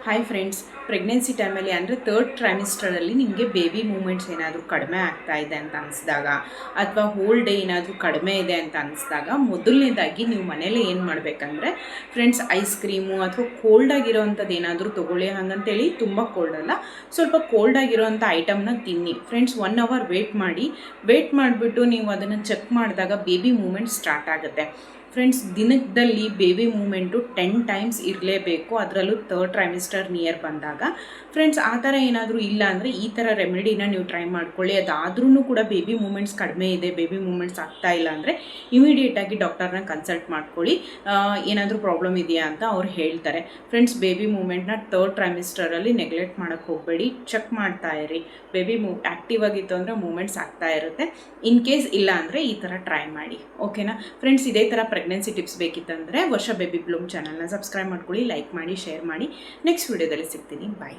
Hi friends, pregnancy ಟೈಮಲ್ಲಿ ಅಂದರೆ third ಟ್ರೈಮಿಸ್ಟರಲ್ಲಿ ನಿಮಗೆ ಬೇಬಿ ಮೂಮೆಂಟ್ಸ್ ಏನಾದರೂ ಕಡಿಮೆ ಆಗ್ತಾ ಇದೆ ಅಂತ ಅನಿಸಿದಾಗ ಅಥವಾ ಹೋಲ್ ಡೇ ಏನಾದರೂ ಕಡಿಮೆ ಇದೆ ಅಂತ ಅನಿಸಿದಾಗ ಮೊದಲನೇದಾಗಿ ನೀವು ಮನೇಲಿ ಏನು ಮಾಡಬೇಕಂದ್ರೆ ಫ್ರೆಂಡ್ಸ್, ಐಸ್ ಕ್ರೀಮು ಅಥವಾ ಕೋಲ್ಡಾಗಿರೋವಂಥದ್ದು ಏನಾದರೂ ತೊಗೊಳ್ಳಿ. ಹಾಗಂತೇಳಿ ತುಂಬ ಕೋಲ್ಡ್ ಅಲ್ಲ, ಸ್ವಲ್ಪ ಕೋಲ್ಡಾಗಿರೋವಂಥ ಐಟಮ್ನ ತಿನ್ನಿ. ಫ್ರೆಂಡ್ಸ್, 1 ಅವರ್ ವೇಟ್ ಮಾಡಿಬಿಟ್ಟು ನೀವು ಅದನ್ನು ಚೆಕ್ ಮಾಡಿದಾಗ ಬೇಬಿ ಮೂಮೆಂಟ್ ಸ್ಟಾರ್ಟ್ ಆಗುತ್ತೆ. ಫ್ರೆಂಡ್ಸ್, ದಿನದಲ್ಲಿ ಬೇಬಿ ಮೂಮೆಂಟು 10 ಟೈಮ್ಸ್ ಇರಲೇಬೇಕು, ಅದರಲ್ಲೂ ಥರ್ಡ್ ಟ್ರೈಮಿಸ್ಟರ್ ನಿಯರ್ ಬಂದಾಗ. ಫ್ರೆಂಡ್ಸ್, ಆ ಥರ ಏನಾದರೂ ಇಲ್ಲ ಅಂದರೆ ಈ ಥರ ರೆಮಿಡಿನ ನೀವು ಟ್ರೈ ಮಾಡ್ಕೊಳ್ಳಿ. ಅದಾದ್ರೂ ಕೂಡ ಬೇಬಿ ಮೂಮೆಂಟ್ಸ್ ಕಡಿಮೆ ಇದೆ, ಬೇಬಿ ಮೂಮೆಂಟ್ಸ್ ಆಗ್ತಾ ಇಲ್ಲ ಅಂದರೆ ಇಮಿಡಿಯೇಟಾಗಿ ಡಾಕ್ಟರ್ನ ಕನ್ಸಲ್ಟ್ ಮಾಡ್ಕೊಳ್ಳಿ. ಏನಾದರೂ ಪ್ರಾಬ್ಲಮ್ ಇದೆಯಾ ಅಂತ ಅವ್ರು ಹೇಳ್ತಾರೆ. ಫ್ರೆಂಡ್ಸ್, ಬೇಬಿ ಮೂಮೆಂಟ್ನ ಥರ್ಡ್ ಟ್ರೈಮಿಸ್ಟರಲ್ಲಿ ನೆಗ್ಲೆಕ್ಟ್ ಮಾಡೋಕ್ಕೆ ಹೋಗಬೇಡಿ, ಚೆಕ್ ಮಾಡ್ತಾ ಇರಿ. ಬೇಬಿ ಆ್ಯಕ್ಟಿವ್ ಆಗಿತ್ತು ಅಂದರೆ ಮೂಮೆಂಟ್ಸ್ ಆಗ್ತಾ ಇರುತ್ತೆ. ಇನ್ ಕೇಸ್ ಇಲ್ಲ ಅಂದರೆ ಈ ಥರ ಟ್ರೈ ಮಾಡಿ. ಓಕೆನಾ ಫ್ರೆಂಡ್ಸ್? ಇದೇ ಥರ ಪ್ರೆಗ್ನೆನ್ಸಿ ಟಿಪ್ಸ್ ಬೇಕಿತ್ತಂದರೆ ವರ್ಷ ಬೇಬಿ ಬ್ಲೂಮ್ ಚಾನಲ್ನ ಸಬ್ಸ್ಕ್ರೈಬ್ ಮಾಡ್ಕೊಳ್ಳಿ, ಲೈಕ್ ಮಾಡಿ, ಶೇರ್ ಮಾಡಿ. ನೆಕ್ಸ್ಟ್ ವಿಡಿಯೋದಲ್ಲಿ ಸಿಗ್ತೀನಿ. ಬಾಯ್.